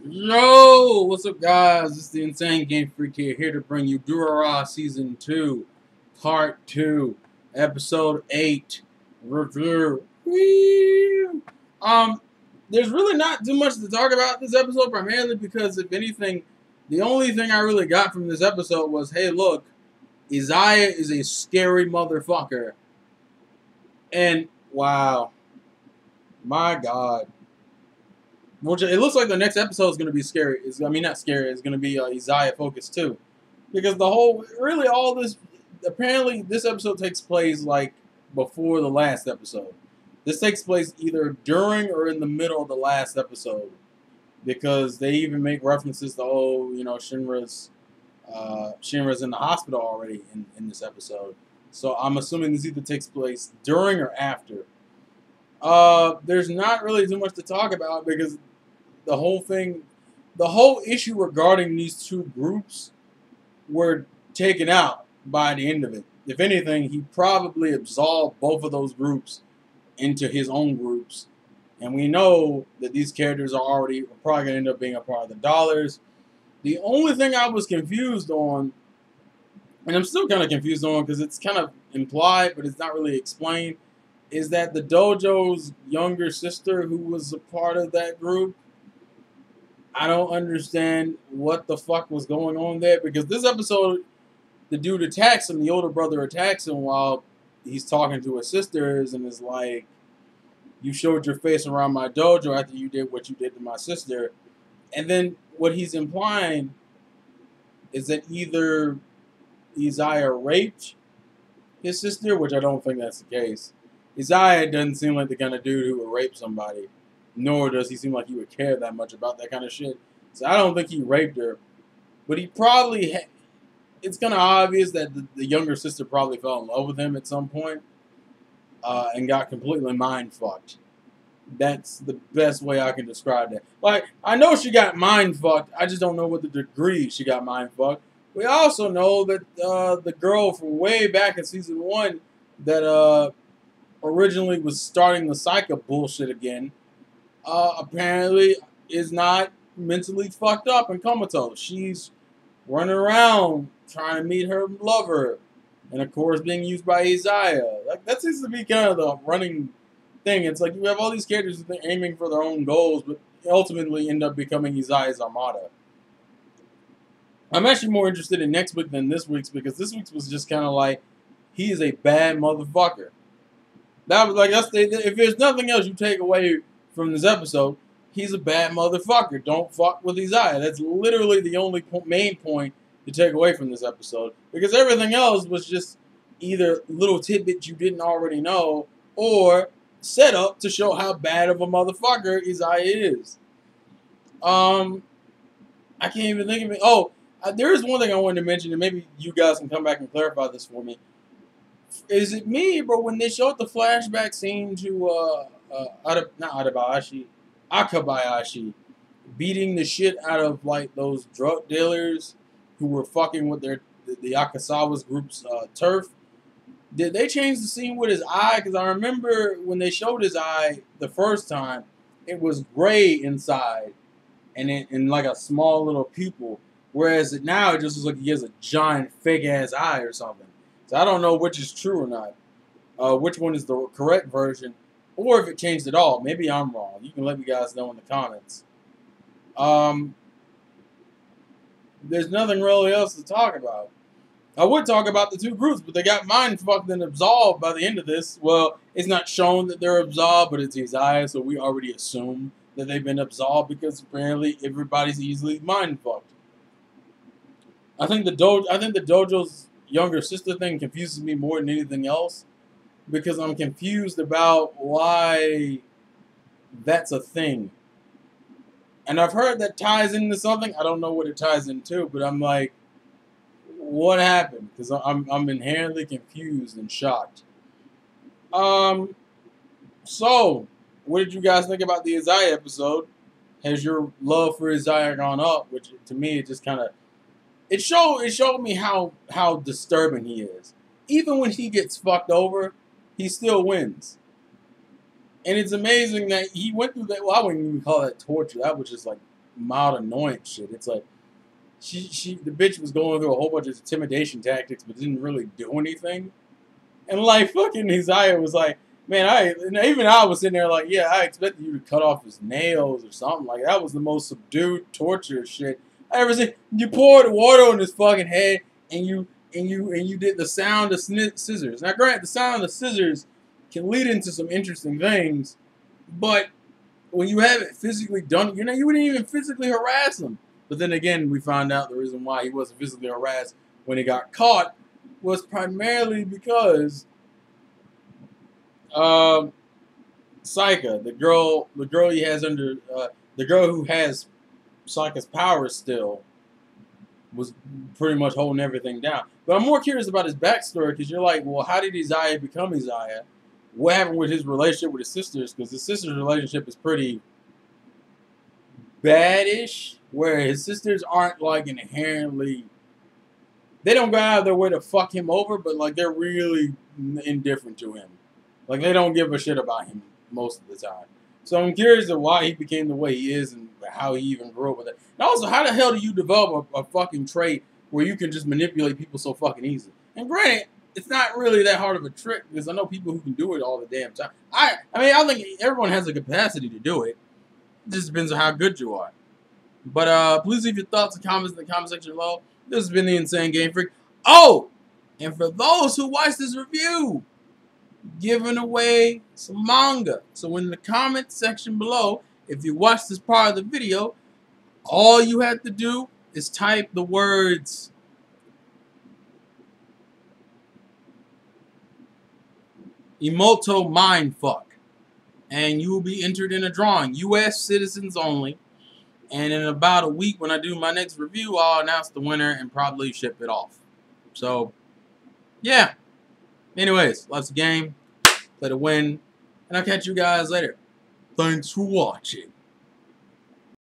Yo, what's up, guys? It's the Insane Game Freak here to bring you Durarara Season 2, Part 2, Episode 8, review. Whee! There's really not too much to talk about this episode, primarily because, if anything, the only thing I really got from this episode was, hey, look, Isaiah is a scary motherfucker. And, wow, my God. Which it looks like the next episode is going to be scary. Not scary. It's going to be Isaiah focused too, because all this. Apparently, this episode takes place like before the last episode. This takes place either during or in the middle of the last episode, because they even make references to Shinra's in the hospital already in this episode. So I'm assuming this either takes place during or after. There's not really too much to talk about because the whole issue regarding these two groups were taken out by the end of it. If anything, he probably absolved both of those groups into his own groups. And we know that these characters are probably going to end up being a part of the Dollars. The only thing I was confused on, and I'm still kind of confused on because it's kind of implied, but it's not really explained, is that the dojo's younger sister, who was a part of that group, I don't understand what the fuck was going on there, because this episode, the dude attacks him, the older brother attacks him while he's talking to his sisters and is like, you showed your face around my dojo after you did what you did to my sister. And then what he's implying is that either Isaiah raped his sister, which I don't think that's the case. Isaiah doesn't seem like the kind of dude who would rape somebody, nor does he seem like he would care that much about that kind of shit. So I don't think he raped her, but he probably it's kind of obvious that the younger sister probably fell in love with him at some point and got completely mind fucked. That's the best way I can describe that. Like, I know she got mind fucked, I just don't know what the degree she got mind fucked. We also know that the girl from way back in season 1 that originally was starting the cycle bullshit again, apparently is not mentally fucked up and comatose. She's running around trying to meet her lover, and of course being used by Isaiah. Like, that seems to be kind of the running thing. It's like you have all these characters aiming for their own goals, but ultimately end up becoming Isaiah's armada. I'm actually more interested in next week than this week's, because this week's was just kind of like, he is a bad motherfucker. That was like, if there's nothing else you take away from this episode, he's a bad motherfucker. Don't fuck with Isaiah. That's literally the only main point to take away from this episode, because everything else was just either little tidbits you didn't already know or set up to show how bad of a motherfucker Isaiah is. I can't even think of it. Oh, there is one thing I wanted to mention, and maybe you guys can come back and clarify this for me. Is it me, bro, when they showed the flashback scene to Akabayashi beating the shit out of like those drug dealers who were fucking with the Akasawa's group's turf? Did they change the scene with his eye? Because I remember when they showed his eye the first time, it was gray inside and in like a small little pupil. Whereas now it just looks like he has a giant fake ass eye or something. So I don't know which is true or not. Which one is the correct version, or if it changed at all. Maybe I'm wrong. You can let me guys know in the comments. There's nothing really else to talk about. I would talk about the two groups, but they got mind fucked and absolved by the end of this. Well, it's not shown that they're absolved, but it's Isaiah, so we already assume that they've been absolved because apparently everybody's easily mind fucked. I think the dojo's younger sister thing confuses me more than anything else, because I'm confused about why that's a thing. And I've heard that ties into something. I don't know what it ties into, but I'm like, what happened? Because I'm inherently confused and shocked. So, what did you guys think about the Isaiah episode? Has your love for Isaiah gone up? Which, to me, it just kind of... It showed me how disturbing he is. Even when he gets fucked over, he still wins. And it's amazing that he went through that. Well, I wouldn't even call that torture. That was just like mild annoyance shit. It's like the bitch was going through a whole bunch of intimidation tactics, but didn't really do anything. And like fucking Isaiah was like, man, even I was sitting there like, yeah, I expected you to cut off his nails or something. Like that was the most subdued torture shit I ever seen. You poured water on his fucking head, and you did the sound of scissors. Now, granted, the sound of scissors can lead into some interesting things, but when you have it physically done, you wouldn't even physically harass him. But then again, we found out the reason why he wasn't physically harassed when he got caught was primarily because Saika, the girl he has under, the girl who has Saika's powers still, was pretty much holding everything down. But I'm more curious about his backstory because you're like, well, how did Isaiah become Isaiah? What happened with his relationship with his sisters? Because his sister's relationship is pretty bad-ish, where his sisters aren't like inherently, they don't go out of their way to fuck him over, but like they're really indifferent to him. Like they don't give a shit about him most of the time. So I'm curious of why he became the way he is and how he even grew up with it. And also, how the hell do you develop a fucking trait where you can just manipulate people so fucking easy? And granted, it's not really that hard of a trick because I know people who can do it all the damn time. I mean, I think everyone has the capacity to do it. It just depends on how good you are. But please leave your thoughts and comments in the comment section below. This has been the Insane Game Freak. Oh, and for those who watch this review, giving away some manga. So in the comment section below, if you watch this part of the video, all you have to do is type the words Emoto Mindfuck, and you will be entered in a drawing. U.S. citizens only. And in about a week, when I do my next review, I'll announce the winner and probably ship it off. So, yeah. Anyways, lots of game. Play to win. And I'll catch you guys later. Thanks for watching.